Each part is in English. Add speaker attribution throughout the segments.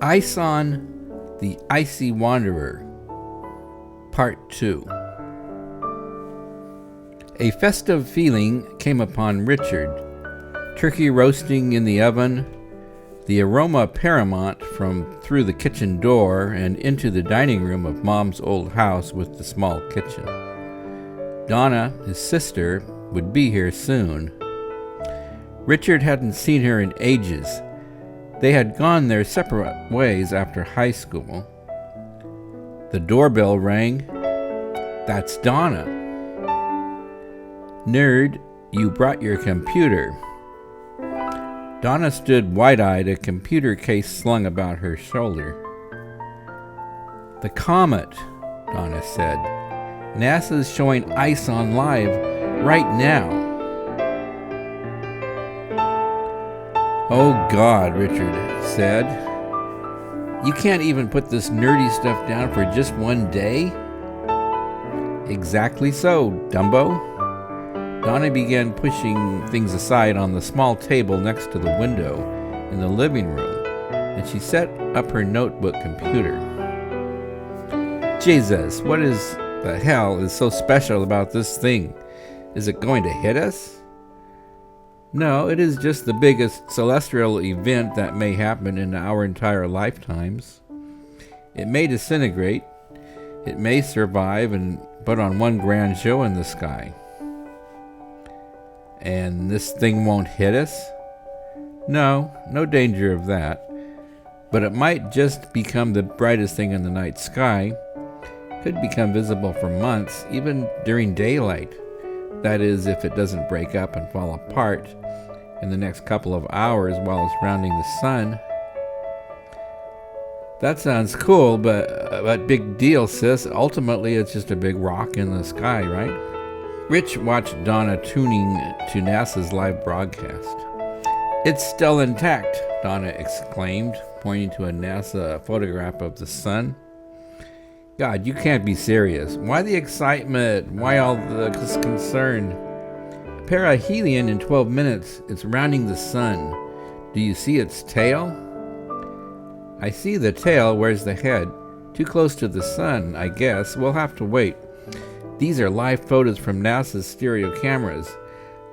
Speaker 1: ISON, the Icy Wanderer, Part 2. A festive feeling came upon Richard. Turkey roasting in the oven, the aroma paramount from through the kitchen door and into the dining room of Mom's old house with the small kitchen. Donna, his sister, would be here soon. Richard hadn't seen her in ages. They had gone their separate ways after high school. The doorbell rang. That's Donna. Nerd, you brought your computer. Donna stood wide-eyed, a computer case slung about her shoulder. The Comet, Donna said. NASA's showing ISON live right now. Oh God, Richard said. You can't even put this nerdy stuff down for just one day? Exactly so, Dumbo. Donna began pushing things aside on the small table next to the window in the living room, and she set up her notebook computer. Jesus, what the hell is so special about this thing? Is it going to hit us? No, it is just the biggest celestial event that may happen in our entire lifetimes. It may disintegrate, it may survive and put on one grand show in the sky. And this thing won't hit us? No danger of that. But it might just become the brightest thing in the night sky. Could become visible for months, even during daylight. That is, if it doesn't break up and fall apart in the next couple of hours while it's surrounding the sun. That sounds cool, but big deal, sis. Ultimately, it's just a big rock in the sky, right? Rich watched Donna tuning to NASA's live broadcast. It's still intact, Donna exclaimed, pointing to a NASA photograph of the sun. God, you can't be serious. Why the excitement? Why all this concern? Perihelion in 12 minutes. It's rounding the sun. Do you see its tail? I see the tail. Where's the head? Too close to the sun, I guess. We'll have to wait. These are live photos from NASA's stereo cameras.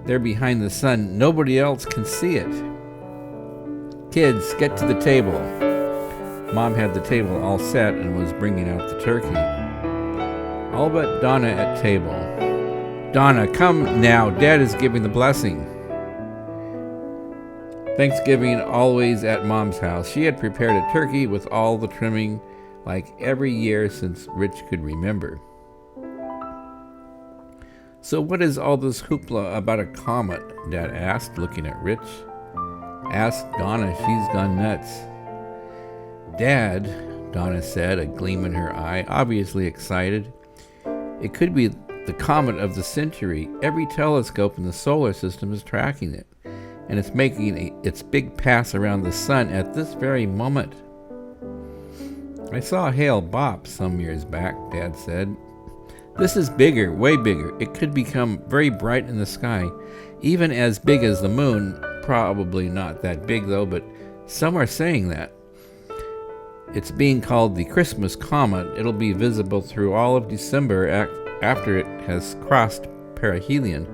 Speaker 1: They're behind the sun. Nobody else can see it. Kids, get to the table. Mom had the table all set and was bringing out the turkey. All but Donna at table. Donna, come now. Dad is giving the blessing. Thanksgiving always at Mom's house. She had prepared a turkey with all the trimming like every year since Rich could remember. So what is all this hoopla about a comet? Dad asked, looking at Rich. Ask Donna, she's gone nuts. Dad, Donna said, a gleam in her eye, obviously excited. It could be the comet of the century. Every telescope in the solar system is tracking it, and it's making its big pass around the sun at this very moment. I saw Hale Bopp some years back, Dad said. This is bigger, way bigger. It could become very bright in the sky, even as big as the moon. Probably not that big though, but some are saying that. It's being called the Christmas Comet. It'll be visible through all of December after it has crossed perihelion.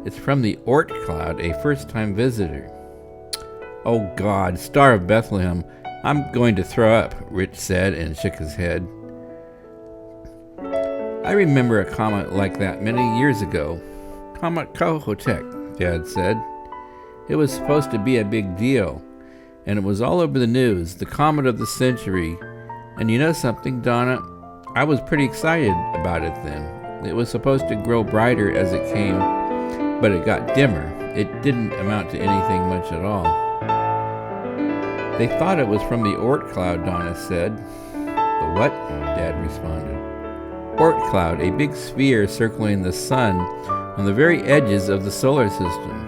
Speaker 1: It's from the Oort Cloud, a first-time visitor. Oh God, Star of Bethlehem, I'm going to throw up, Rich said and shook his head. I remember a comet like that many years ago. Comet Kohoutek, Dad said. It was supposed to be a big deal, and it was all over the news, the comet of the century. And you know something, Donna? I was pretty excited about it then. It was supposed to grow brighter as it came, but it got dimmer. It didn't amount to anything much at all. They thought it was from the Oort Cloud, Donna said. The what? Dad responded. Oort Cloud, a big sphere circling the sun on the very edges of the solar system.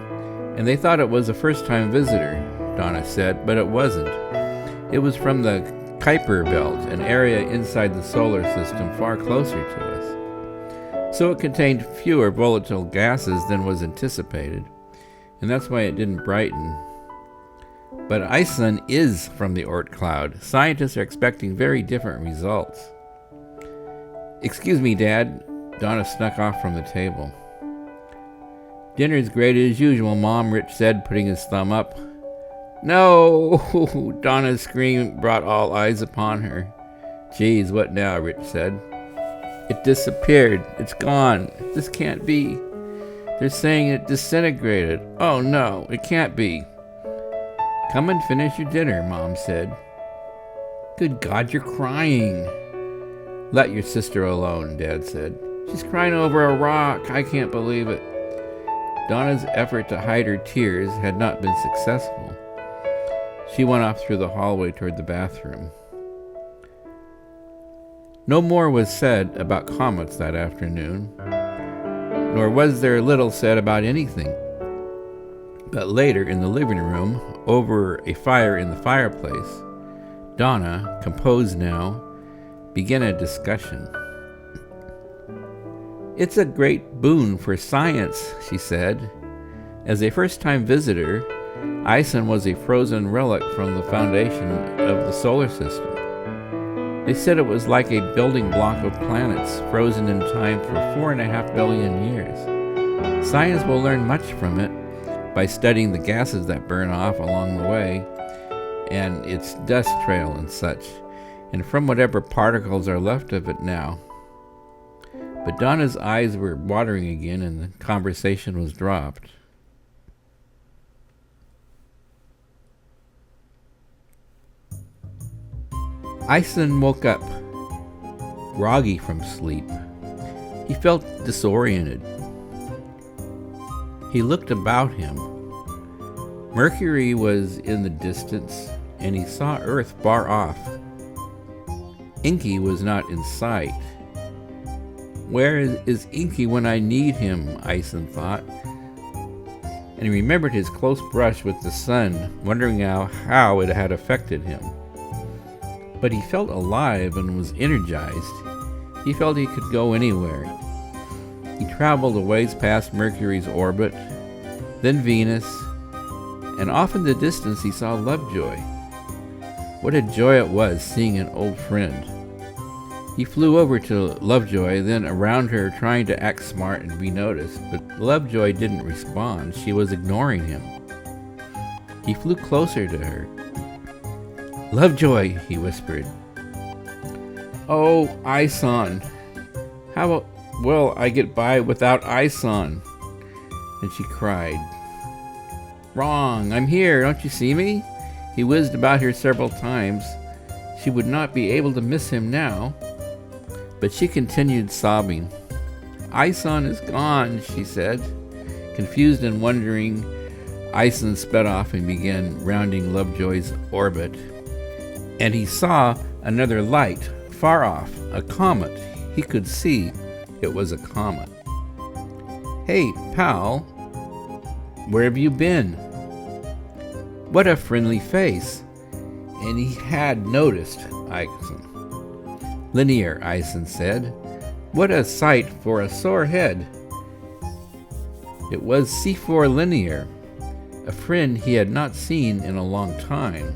Speaker 1: And they thought it was a first-time visitor, Donna said, but it wasn't. It was from the Kuiper Belt, an area inside the solar system far closer to us. So it contained fewer volatile gases than was anticipated, and that's why it didn't brighten. But ISON is from the Oort Cloud. Scientists are expecting very different results. Excuse me, Dad. Donna snuck off from the table. Dinner's great as usual, Mom, Rich said, putting his thumb up. No! Donna's scream brought all eyes upon her. Geez, what now? Rich said. It disappeared. It's gone. This can't be. They're saying it disintegrated. Oh no, it can't be. Come and finish your dinner, Mom said. Good God, you're crying. Let your sister alone, Dad said. She's crying over a rock. I can't believe it. Donna's effort to hide her tears had not been successful. She went off through the hallway toward the bathroom. No more was said about comets that afternoon, nor was there little said about anything. But later in the living room, over a fire in the fireplace, Donna, composed now, began a discussion. It's a great boon for science, she said. As a first-time visitor, ISON was a frozen relic from the foundation of the solar system. They said it was like a building block of planets frozen in time for 4.5 billion years. Science will learn much from it by studying the gases that burn off along the way and its dust trail and such, and from whatever particles are left of it now. But Donna's eyes were watering again and the conversation was dropped. ISON woke up, groggy from sleep. He felt disoriented. He looked about him. Mercury was in the distance, and he saw Earth far off. Inky was not in sight. Where is Inky when I need him, ISON thought. And he remembered his close brush with the sun, wondering how it had affected him. But he felt alive and was energized. He felt he could go anywhere. He traveled a ways past Mercury's orbit, then Venus, and off in the distance he saw Lovejoy. What a joy it was seeing an old friend. He flew over to Lovejoy, then around her, trying to act smart and be noticed, but Lovejoy didn't respond. She was ignoring him. He flew closer to her. Lovejoy, he whispered. Oh, ISON. How will I get by without ISON? And she cried. Wrong, I'm here, don't you see me? He whizzed about her several times. She would not be able to miss him now. But she continued sobbing. ISON is gone, she said. Confused and wondering, ISON sped off and began rounding Lovejoy's orbit. And he saw another light far off, a comet. He could see it was a comet. Hey, pal, where have you been? What a friendly face. And he had noticed ISON. Linear, ISON said. What a sight for a sore head. It was C4 Linear, a friend he had not seen in a long time.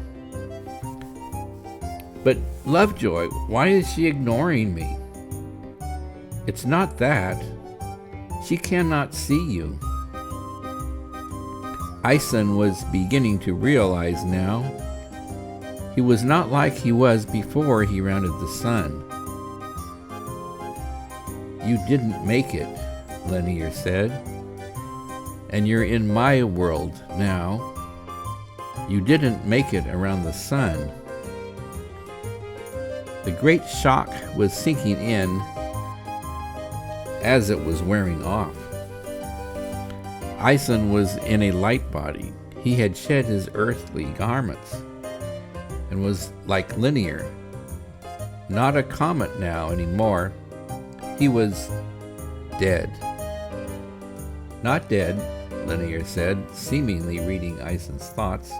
Speaker 1: But Lovejoy, why is she ignoring me? It's not that. She cannot see you. ISON was beginning to realize now. He was not like he was before he rounded the sun. You didn't make it, Linear said. And you're in my world now. You didn't make it around the sun. The great shock was sinking in as it was wearing off. ISON was in a light body. He had shed his earthly garments and was like Linear. Not a comet now anymore. He was dead. Not dead, Linear said, seemingly reading ISON's thoughts.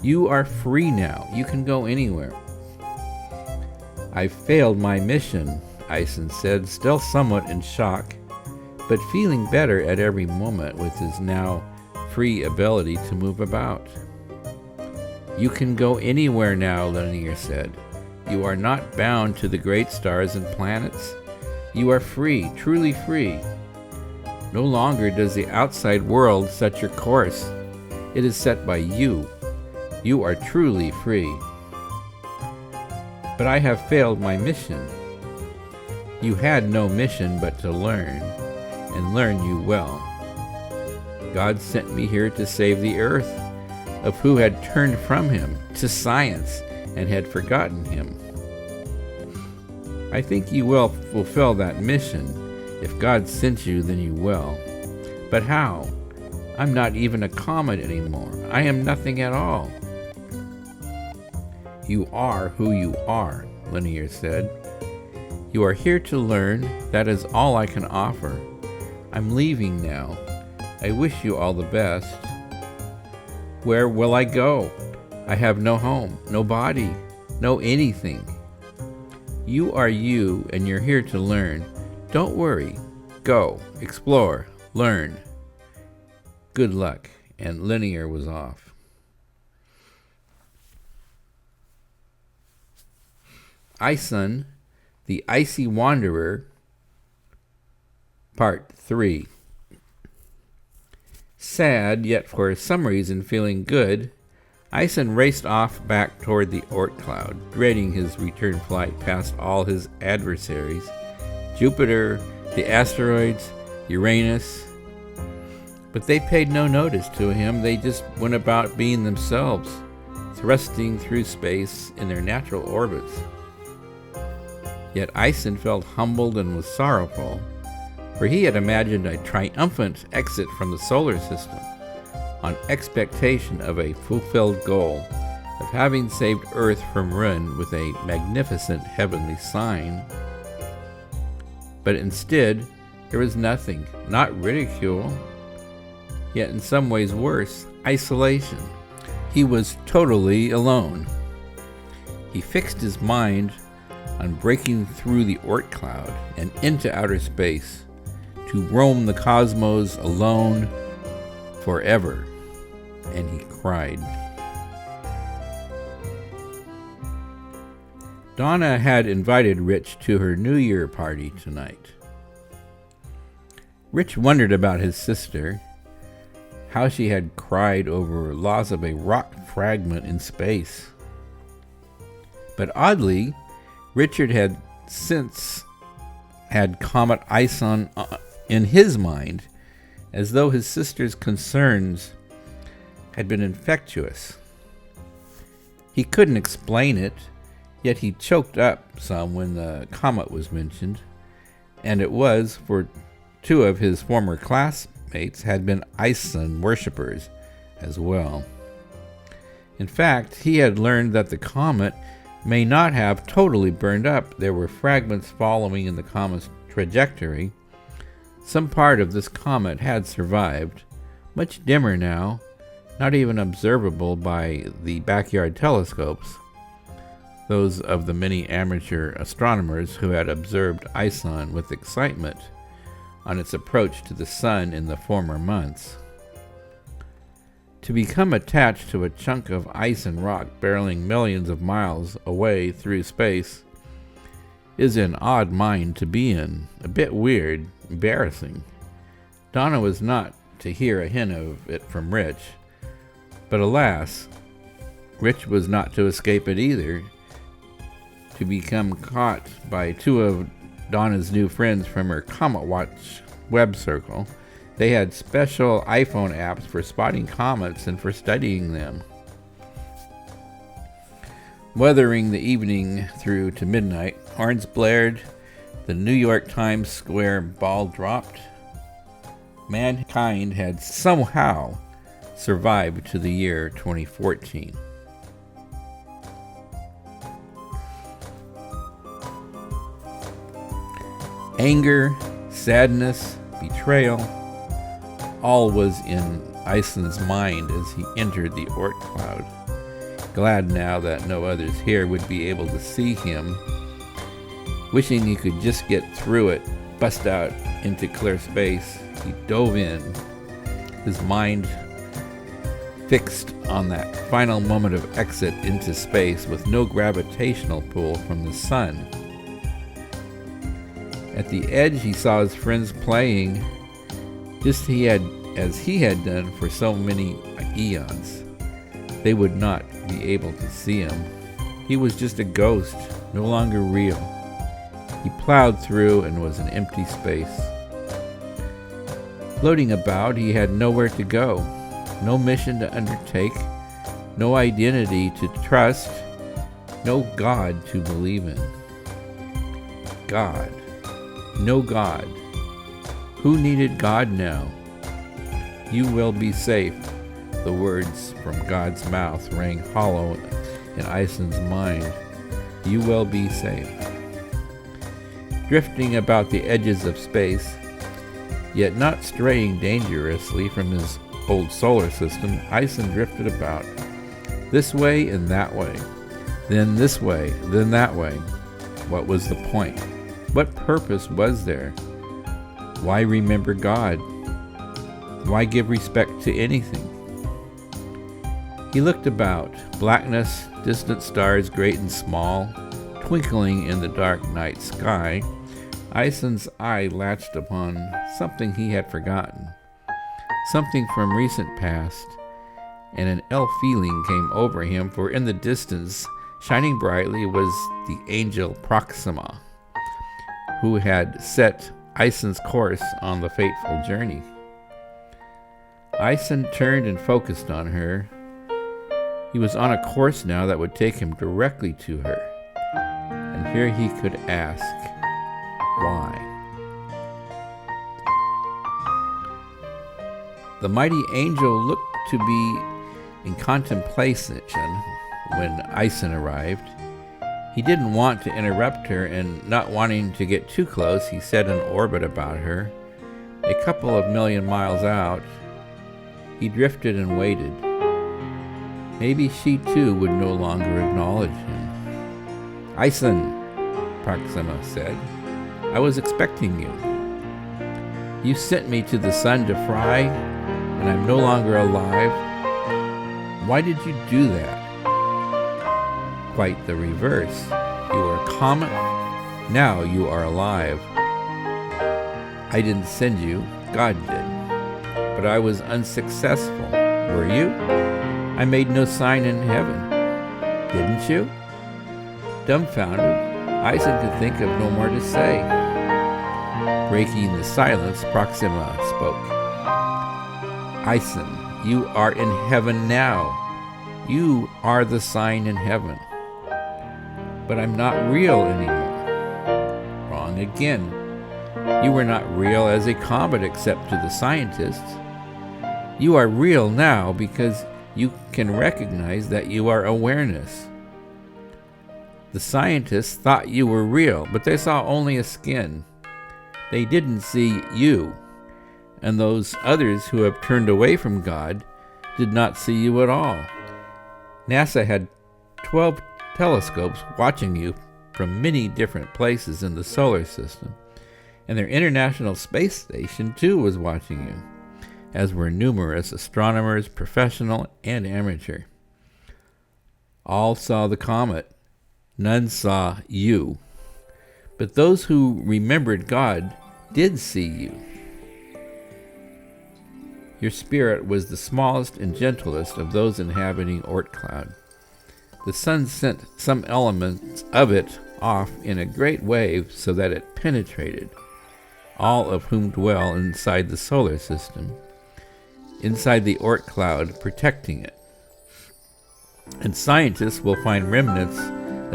Speaker 1: You are free now. You can go anywhere. I failed my mission, ISON said, still somewhat in shock, but feeling better at every moment with his now free ability to move about. You can go anywhere now, Linear said. You are not bound to the great stars and planets. You are free, truly free. No longer does the outside world set your course. It is set by you. You are truly free. But I have failed my mission. You had no mission but to learn, and learn you well. God sent me here to save the earth, of who had turned from him to science and had forgotten him. I think you will fulfill that mission. If God sent you, then you will. But how? I'm not even a comet anymore. I am nothing at all. You are who you are, Linear said. You are here to learn. That is all I can offer. I'm leaving now. I wish you all the best. Where will I go? I have no home, no body, no anything. You are you, and you're here to learn. Don't worry. Go, explore, learn. Good luck. And Linear was off. ISON, the Icy Wanderer, Part 3. Sad, yet for some reason feeling good, ISON raced off back toward the Oort Cloud, dreading his return flight past all his adversaries, Jupiter, the asteroids, Uranus. But they paid no notice to him. They just went about being themselves, thrusting through space in their natural orbits. Yet ISON felt humbled and was sorrowful, for he had imagined a triumphant exit from the solar system, on expectation of a fulfilled goal of having saved Earth from ruin with a magnificent heavenly sign. But instead, there was nothing, not ridicule, yet in some ways worse, isolation. He was totally alone. He fixed his mind on breaking through the Oort Cloud and into outer space, to roam the cosmos alone forever. And he cried. Donna had invited Rich to her New Year party tonight. Rich wondered about his sister, how she had cried over loss of a rock fragment in space. But oddly, Richard had since had Comet ISON in his mind, as though his sister's concerns had been infectious. He couldn't explain it, yet he choked up some when the comet was mentioned, and it was, for two of his former classmates had been ISON worshippers as well. In fact, he had learned that the comet may not have totally burned up. There were fragments following in the comet's trajectory. Some part of this comet had survived, much dimmer now, not even observable by the backyard telescopes, those of the many amateur astronomers who had observed ISON with excitement on its approach to the sun in the former months. To become attached to a chunk of ice and rock barreling millions of miles away through space is an odd mind to be in, a bit weird, embarrassing. Donna was not to hear a hint of it from Rich, but alas, Rich was not to escape it either, to become caught by two of Donna's new friends from her Comet Watch web circle. They had special iPhone apps for spotting comets and for studying them. Weathering the evening through to midnight, horns blared, the New York Times Square ball dropped. Mankind had somehow survived to the year 2014. Anger, sadness, betrayal, all was in ISON's mind as he entered the Oort Cloud. Glad now that no others here would be able to see him, wishing he could just get through it, bust out into clear space, he dove in, his mind fixed on that final moment of exit into space with no gravitational pull from the sun. At the edge, he saw his friends playing just as he had done for so many eons. They would not be able to see him. He was just a ghost, no longer real. He plowed through and was an empty space. Floating about, he had nowhere to go, no mission to undertake, no identity to trust, no God to believe in. God. No God. Who needed God now? You will be safe. The words from God's mouth rang hollow in Ison's mind. You will be safe. Drifting about the edges of space, yet not straying dangerously from his old solar system, Ison drifted about, this way and that way, then this way, then that way. What was the point? What purpose was there? Why remember God? Why give respect to anything? He looked about, blackness, distant stars great and small, twinkling in the dark night sky. Ison's eye latched upon something he had forgotten, something from recent past, and an ill feeling came over him, for in the distance, shining brightly, was the angel Proxima, who had set Ison's course on the fateful journey. Ison turned and focused on her. He was on a course now that would take him directly to her, and here he could ask, why? The mighty angel looked to be in contemplation when Ison arrived. He didn't want to interrupt her, and not wanting to get too close, he set an orbit about her. A couple of million miles out, he drifted and waited. Maybe she too would no longer acknowledge him. Ison, Proxima said, I was expecting you. You sent me to the sun to fry, and I'm no longer alive. Why did you do that? Quite the reverse. You were a comet. Now you are alive. I didn't send you, God did. But I was unsuccessful. Were you? I made no sign in heaven. Didn't you? Dumbfounded, Ison could think of no more to say. Breaking the silence, Proxima spoke. Ison, you are in heaven now. You are the sign in heaven. But I'm not real anymore. Wrong again. You were not real as a comet except to the scientists. You are real now because you can recognize that you are awareness. The scientists thought you were real, but they saw only a skin. They didn't see you. And those others who have turned away from God did not see you at all. NASA had 12 telescopes watching you from many different places in the solar system, and their International Space Station too was watching you, as were numerous astronomers, professional and amateur. All saw the comet. None saw you. But those who remembered God did see you. Your spirit was the smallest and gentlest of those inhabiting Oort Cloud. The sun sent some elements of it off in a great wave so that it penetrated, all of whom dwell inside the solar system, inside the Oort Cloud, protecting it. And scientists will find remnants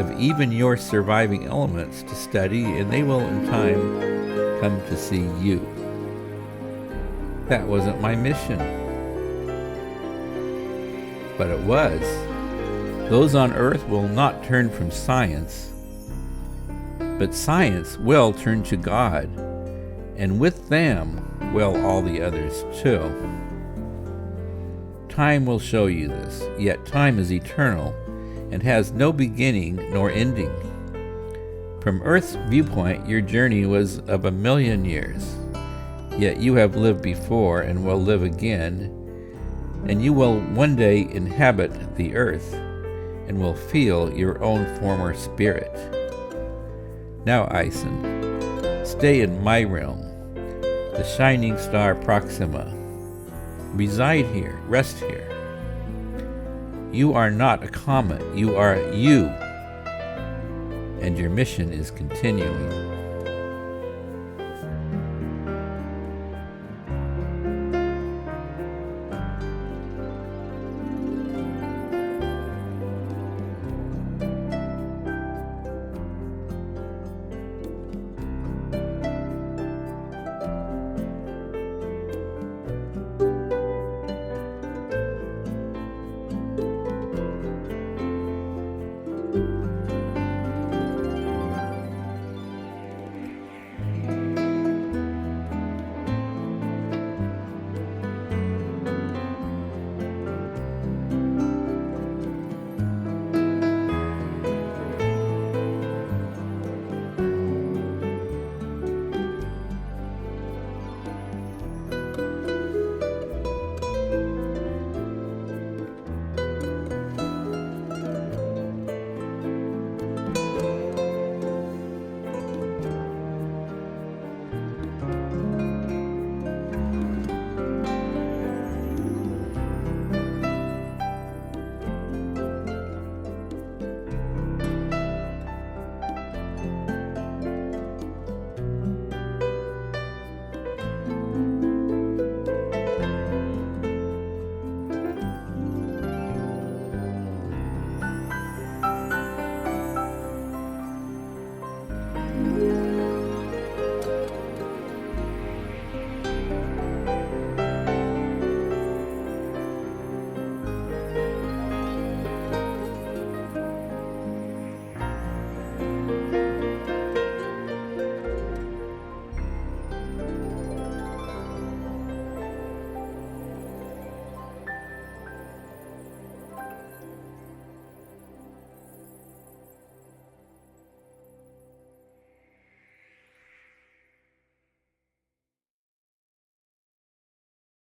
Speaker 1: of even your surviving elements to study, and they will in time come to see you. That wasn't my mission. But it was. Those on Earth will not turn from science, but science will turn to God, and with them will all the others too. Time will show you this, yet time is eternal and has no beginning nor ending. From Earth's viewpoint, your journey was of 1,000,000 years, yet you have lived before and will live again, and you will one day inhabit the earth and will feel your own former spirit. Now, Ison, stay in my realm, the shining star Proxima. Reside here, rest here. You are not a comet, you are you, and your mission is continuing.